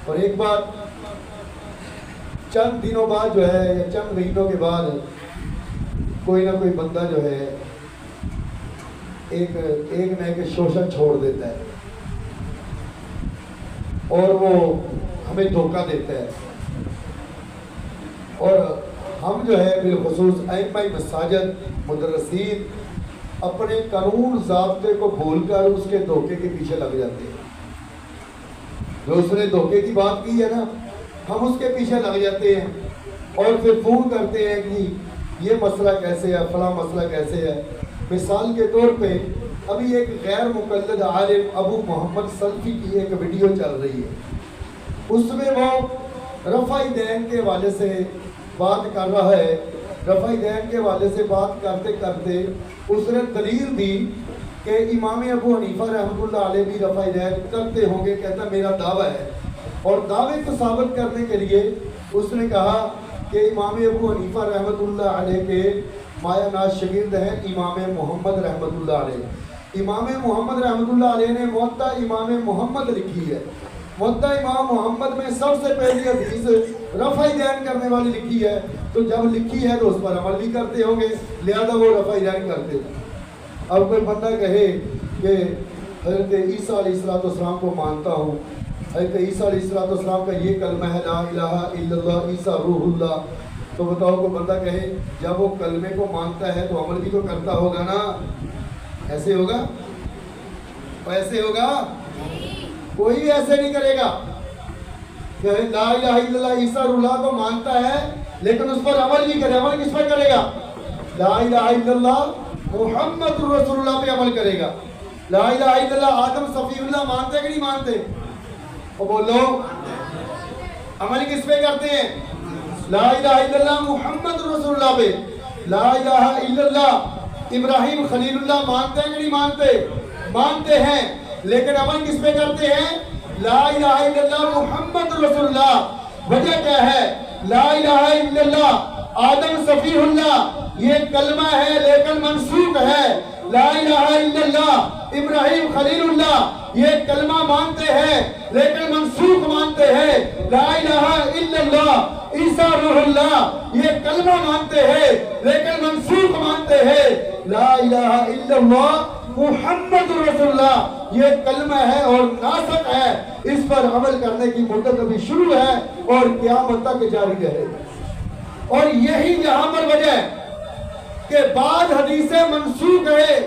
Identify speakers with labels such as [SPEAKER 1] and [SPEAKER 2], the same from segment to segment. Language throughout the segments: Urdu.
[SPEAKER 1] اور ایک بات، چند دنوں بعد جو ہے یا چند مہینوں کے بعد کوئی نہ کوئی بندہ جو ہے ایک نہ ایک شوشن چھوڑ دیتا ہے اور وہ ہمیں دھوکہ دیتا ہے، اور ہم جو ہے بالخصوص ائمہ مساجد مدرسین اپنے قانون ضابطے کو بھول کر اس کے دھوکے کے پیچھے لگ جاتے ہیں۔ جو اس نے دھوکے کی بات کی ہے نا، ہم اس کے پیچھے لگ جاتے ہیں اور پھر فون کرتے ہیں کہ یہ مسئلہ کیسے ہے، فلاں مسئلہ کیسے ہے۔ مثال کے طور پہ ابھی ایک غیر مقلد عالم ابو محمد سلفی کی ایک ویڈیو چل رہی ہے، اس میں وہ رفع دین کے حوالے سے بات کر رہا ہے۔ رفع دین کے حوالے سے بات کرتے کرتے اس نے دلیل دی کہ امام ابو حنیفہ رحمۃ اللہ علیہ بھی رفع دین کرتے ہوں گے، کہتا میرا دعویٰ ہے، اور دعوے کو ثابت کرنے کے لیے اس نے کہا کہ امام ابو حنیفہ رحمۃ اللہ علیہ کے مایہ ناز شاگرد ہیں امام محمد رحمۃ اللہ علیہ۔ امام محمد رحمۃ اللہ علیہ نے موطا امام محمد لکھی ہے، موطا امام محمد میں سب سے پہلی حدیث رفع دین کرنے والی لکھی ہے، تو جب لکھی ہے تو اس پر عمل بھی کرتے ہوں گے، لہذا وہ رفع دین کرتے ہیں۔ اب کوئی بندہ کہے کہ حضرت عیسیٰ علیہ السلام کو مانتا ہوں، حضرت عیسیٰ علیہ السلام کا یہ کلمہ ہے لا الہ الا اللہ عیسیٰ روح اللہ، تو بتاؤ کوئی بندہ کہے جب وہ کلمے کو مانتا ہے تو عمل بھی تو کرتا ہوگا نا، ایسے ہوگا؟ ایسے ہوگا؟ کوئی بھی ایسے نہیں کرے گا کہ لا الہ الا اللہ عیسیٰ روح اللہ کو مانتا ہے لیکن اس پر عمل نہیں کرے۔ عمل کس پر کرے گا؟ لا الہ الا اللہ محمد رسول اللہ پہ عمل کرے گا۔ لا الہ الا اللہ آدم صفی اللہ مانتے کہ نہیں مانتے؟ وہ بولو عمل کس پہ کرتے ہیں؟ لا الہ الا اللہ محمد رسول اللہ پہ۔ لا الہ الا اللہ ابراہیم خلیل اللہ مانتے ہیں کہ نہیں مانتے؟ مانتے ہیں، لیکن عمل کس پہ کرتے ہیں؟ لا الہ الا اللہ محمد رسول اللہ۔ وجہ کیا ہے؟ لا الہ الا اللہ آدم صفی اللہ یہ کلمہ ہے لیکن منسوخ ہے، لا الہ الا اللہ ابراہیم خلیل اللہ یہ کلمہ مانتے ہیں لیکن منسوخ مانتے ہیں، لا الہ الا اللہ عیسیٰ روح اللہ یہ کلمہ مانتے ہیں لیکن منسوخ مانتے ہیں، لا الہ الا اللہ محمد رسول اللہ یہ کلمہ ہے اور ناسخ ہے، اس پر عمل کرنے کی مدت ابھی شروع ہے اور قیامت تک جاری رہے۔ اور یہی یہاں پر وجہ ہے کہ بعض حدیثیں منسوخ ہے،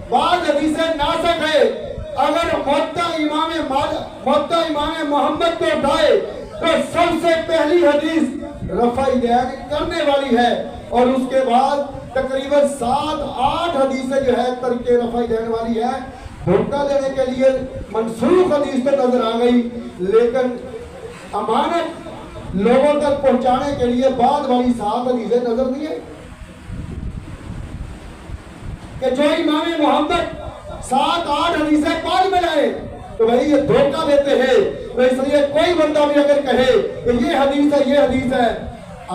[SPEAKER 1] بعض حدیثیں ناسخ ہے۔ اگر موطا امام محمد کو اٹھائے تو سب سے پہلی حدیث رفع دین کرنے والی ہے، اور اس کے بعد تقریباً 7-8 حدیثیں جو ہے ترک رفع دین والی ہے۔ دھوکہ دینے کے لیے منسوخ حدیث تو نظر آ گئی، لیکن امانت لوگوں تک پہنچانے کے لیے بعد والی 7 حدیثیں نظر نہیں ہے کہ جو امام محمد 7-8 حدیثیں بعد میں لائے تو بھائی یہ دھوکہ دیتے ہیں۔ تو اس لیے کوئی بندہ بھی اگر کہے کہ یہ حدیث ہے، یہ حدیث ہے،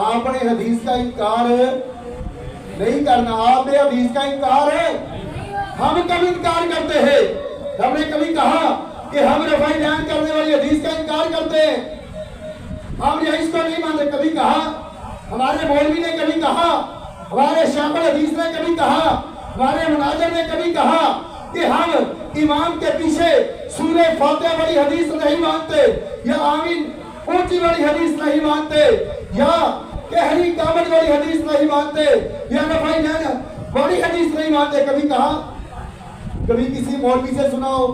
[SPEAKER 1] آپ نے حدیث کا انکار نہیں کرنا۔ آپ نے حدیث کا انکار ہے، ہم کبھی انکار کرتے ہیں؟ ہم نے کبھی کہا کہ ہم رفع دین کرنے والی حدیث کا انکار کرتے ہیں؟ ہم نے اس کو نہیں مانتے۔ کبھی کہا ہمارے مولوی نے، کبھی کہا ہمارے شیخ الحدیث نے، کبھی کہا ہمارے مناظر نے، کبھی کہا کہ ہم امام کے پیچھے سورہ فاتحہ والی حدیث نہیں مانتے، یا آمین اونچی والی حدیث نہیں مانتے، یا کہری قامت والی حدیث نہیں مانتے، یا رفع دین والی حدیث نہیں مانتے؟ کبھی کہا؟ کبھی کسی مولوی سے سنا ہو؟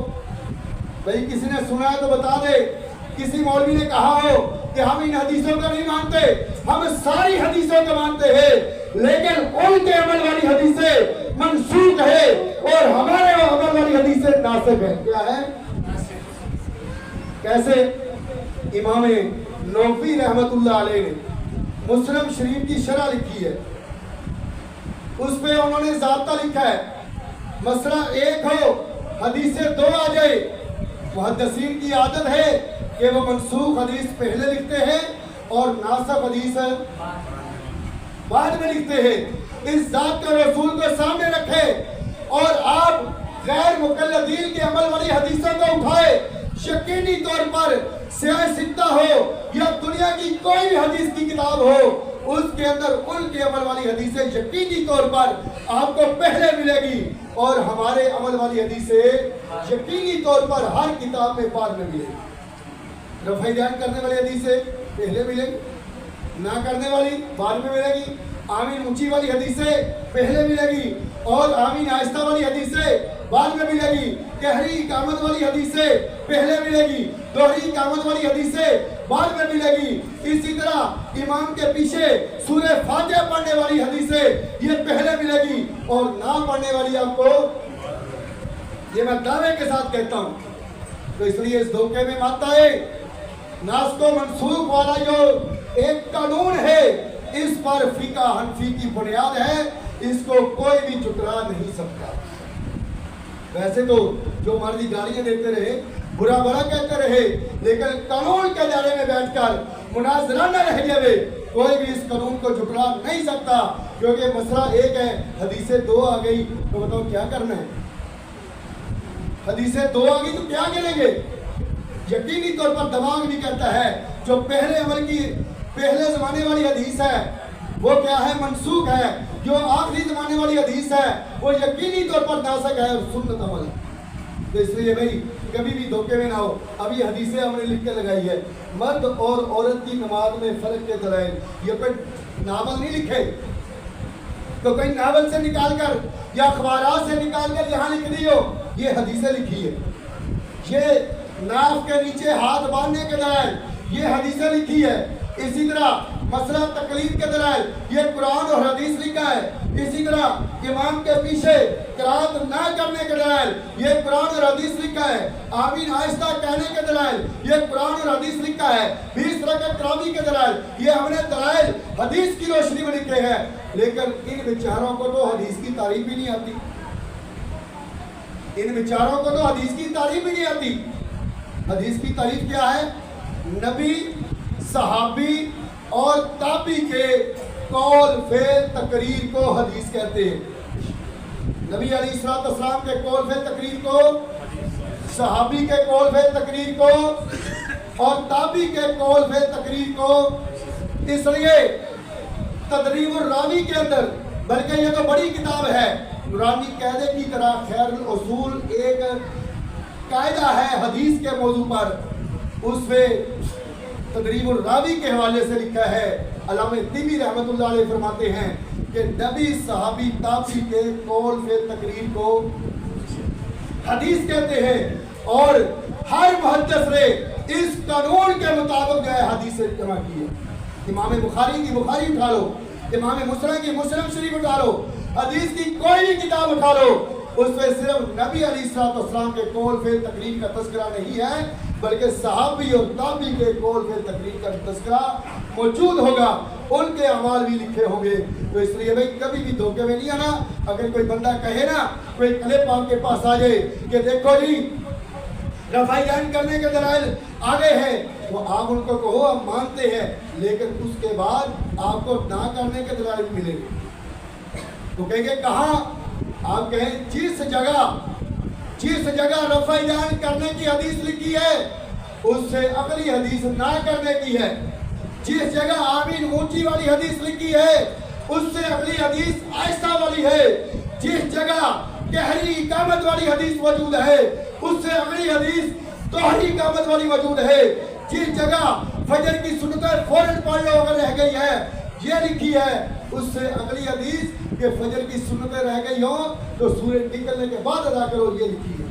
[SPEAKER 1] بھئی کسی نے سنا ہے تو بتا دے، کسی مولوی نے کہا ہو کہ ہم ان حدیثوں کو نہیں مانتے، ہم ساری حدیثوں کو مانتے ہیں، لیکن ان کے عمل والی حدیثیں منسوخ ہے اور ہمارے عمل والی حدیثیں ناسخ ہے۔ کیا ہے؟ کیسے؟ امام نووی رحمت اللہ علیہ نے مسلم شریف کی شرح لکھی ہے، اس پہ انہوں نے ضابطہ لکھا ہے، مسئلہ ایک ہو حدیثیں 2 آ جائے، محدثین کی عادت ہے کہ وہ منسوخ حدیث پہلے لکھتے ہیں اور ناسخ حدیث بعد میں لکھتے ہیں۔ اس ذات کا رسول کو سامنے رکھے اور آپ غیر مقلدین کے عمل والی حدیثوں کو اٹھائے، یقینی طور پر سیاہ ستہ ہو یا دنیا کی کوئی بھی حدیث کی کتاب ہو، اس کے اندر ان کے عمل والی حدیثیں یقینی طور پر آپ کو پہلے ملے گی، اور ہمارے عمل والی حدیثیں یقینی طور پر ہر کتاب میں بعد میں ملے گی۔ رفع دین کرنے والی حدیثیں پہلے ملے گی، نہ کرنے والی بعد میں ملے گی، آمین اونچی والی حدیثیں پہلے ملے گی اور آمین آہستہ والی حدیثیں بعد میں ملے گی، گہری اقامت والی حدیثیں پہلے ملے گی، دوہری اقامت والی حدیثیں بعد میں ملے گی۔ اسی طرح امام کے پیچھے سورہ فاتحہ پڑھنے والی حدیثیں یہ پہلے ملے گی، اور نہ پڑھنے والی آپ کو، یہ میں دعوے کے ساتھ کہتا ہوں۔ تو اس لیے اس دھوکے میں مت آئے۔ ناسخ و منسوخ والا جو ایک قانون ہے، اس پر فقہ حنفی کی بنیاد ہے، اس کو کوئی بھی جھٹلا نہیں سکتا۔ ویسے تو جو مرضی گالیاں دیتے رہے، برا برا کہتے رہے، لیکن قانون کے دائرے میں بیٹھ کر مناظرانہ لہجے میں کوئی بھی اس قانون کو جھٹلا نہیں سکتا، کیونکہ مسئلہ ایک ہے، حدیث 2 آ گئی تو بتاؤ کیا کرنا ہے؟ حدیث 2 آ گئی تو کیا کریں گے؟ یقینی طور پر دماغ بھی کہتا ہے جو پہلے عمل کی پہلے زمانے والی حدیث ہے وہ کیا ہے؟ منسوخ ہے۔ جو آخری زمانے والی حدیث ہے وہ یقینی طور پر ناسخ ہے اور سنت عمل ہے۔ تو اس لیے بھائی کبھی بھی دھوکے میں نہ ہو۔ ابھی حدیثیں ہم نے لکھ کے لگائی ہے، مرد اور عورت کی نماز میں فرق کے دلائل، یہ کوئی ناول نہیں لکھے تو کوئی ناول سے نکال کر یا اخبارات سے نکال کر یہاں لکھ دی ہو، یہ حدیثیں لکھی ہے۔ یہ ناف کے نیچے ہاتھ باندھنے کے دلائل، یہ حدیثیں لکھی ہے۔ اسی طرح مسئلہ تقلید کے دلائل، یہ قرآن اور حدیث لکھا ہے۔ اسی طرح امام کے پیچھے قرات نہ کرنے کے دلائل، یہ قرآن اور حدیث لکھا ہے۔ آمین آہستہ کہنے کے دلائل، یہ قرآن اور حدیث لکھا ہے۔ 20 رکعت تراویح کے دلائل، یہ ہم نے دلائل حدیث کی روشنی میں لکھے ہیں۔ لیکن ان بیچاروں کو تو حدیث کی تعریف بھی نہیں آتی، ان بیچاروں کو تو حدیث کی تعریف بھی نہیں آتی۔ حدیث کی تعریف کیا ہے؟ نبی، صحابی اور تابعی کے قول فعل تقریر کو حدیث کہتے ہیں۔ نبی علیہ السلام کے قول فعل تقریر کو، صحابی کے قول فعل تقریر کو اور تابعی کے قول فعل تقریر کو۔ اس لیے تدریب الراوی کے اندر، بلکہ یہ تو بڑی کتاب ہے، نورانی قاعدے کی طرح خیر الاصول ایک قاعدہ ہے حدیث کے موضوع پر، اس میں تدریب الراوی کے حوالے سے لکھا ہے۔ علامہ طبی رحمۃ اللہ علیہ فرماتے ہیں کہ نبی، صحابی، تابعی کے قول فعل تقریر کو حدیث کہتے ہیں، اور ہر محدث نے اس قانون کے مطابق جو ہے حدیث جمع کی ہے۔ امام بخاری کی بخاری اٹھا لو، امام مسلم کی مسلم شریف اٹھا لو، حدیث کی کوئی بھی کتاب اٹھا لو، اس میں صرف نبی علیہ السلام کے قول فعل تقریر کا تذکرہ نہیں ہے، بلکہ صحابی اور تابعی کے قول فعل تقریر کا تذکرہ موجود ہوگا، ان کے اعمال بھی لکھے ہوں گے۔ تو اس لیے بھائی کبھی بھی دھوکے میں نہیں آنا۔ اگر کوئی بندہ کہے نا، کوئی کلپ آپ کے پاس آ جائے کہ دیکھو جی رفع دین کرنے کے دلائل آگے ہیں، تو آپ ان کو کہو ہم مانتے ہیں، لیکن اس کے بعد آپ کو نہ کرنے کے دلائل ملیں گے۔ تو کہیں گے کہاں؟ آپ کہیں جس جگہ رفع دین کرنے کی حدیث لکھی ہے اس سے اگلی حدیث نہ کرنے کی ہے، جس جگہ آمین اونچی والی حدیث لکھی ہے اس سے اگلی حدیث آہستہ والی ہے، جس جگہ گہری اقامت والی حدیث موجود ہے اس سے اگلی حدیث دوہری اقامت والی موجود ہے، جس جگہ فجر کی سنتیں فوراً پڑھ لو اگر رہ گئی ہے یہ لکھی ہے، اس سے اگلی حدیث کہ فجر کی سنتیں رہ گئی ہوں تو سورج نکلنے کے بعد ادا کرو، یہ لکھی ہے۔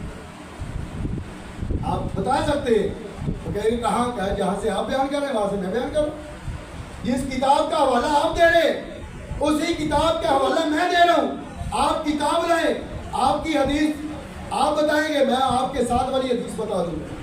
[SPEAKER 1] آپ بتا سکتے ہیں تو کہیں گے کہاں؟ کہا جہاں سے آپ بیان کر رہے ہیں وہاں سے میں بیان کروں۔ جس کتاب کا حوالہ آپ دے رہے اسی کتاب کا حوالہ میں دے رہا ہوں۔ آپ کتاب لائیں، آپ کی حدیث آپ بتائیں گے، میں آپ کے ساتھ والی حدیث بتا دوں گا۔